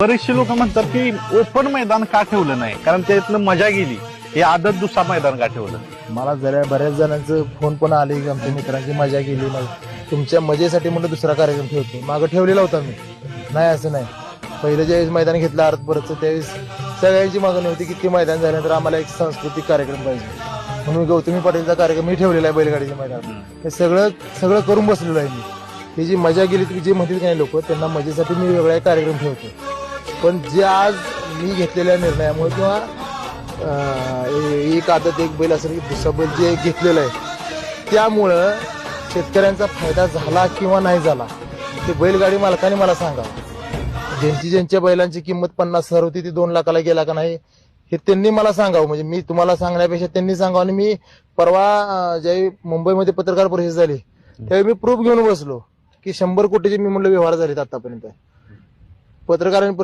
बरेचसे लोक म्हणतात की ओपन मैदान का ठेवलं नाही, कारण त्यातनं मजा गेली. हे आदत दुसरा मैदान का ठेवलं? मला जरा बऱ्याच जणांचं फोन पण आले की आमच्या मित्रांची मजा गेली, मग तुमच्या मजेसाठी म्हणलं दुसरा कार्यक्रम ठेवतो. मागं ठेवलेला होता मी, नाही असं नाही. पहिलं ज्यावेळेस मैदान घेतलं अर्थ परतचं त्यावेळेस सगळ्यांची मागणी होती की ते मैदान झाल्यानंतर आम्हाला एक सांस्कृतिक कार्यक्रम पाहिजे, म्हणून मी गौतमी पाटीलचा कार्यक्रम मी ठेवलेला आहे बैलगाडीच्या मैदानात. हे सगळं करून बसलेलो आहे मी. ही जी मजा गेली तुम्ही जे म्हणतील काही लोक, त्यांना मजेसाठी मी वेगळा एक कार्यक्रम ठेवतो. पण जे आज मी घेतलेल्या निर्णयामुळे किंवा एक आदत एक बैल असेल की दुसरा बैल जे घेतलेलं आहे त्यामुळं शेतकऱ्यांचा फायदा झाला किंवा नाही झाला ते बैलगाडी मालकाने मला सांगा. ज्यांच्या बैलांची किंमत 50,000 होती ती 2 लाखाला गेला का नाही हे त्यांनी मला सांगावं. म्हणजे मी तुम्हाला सांगण्यापेक्षा त्यांनी सांगावं. आणि मी परवा ज्यावेळी मुंबईमध्ये पत्रकार परिषद झाली त्यावेळी मी प्रूफ घेऊन बसलो की 100 कोटीचे मी म्हणलं व्यवहार झालेत आतापर्यंत. पत्रकारांनी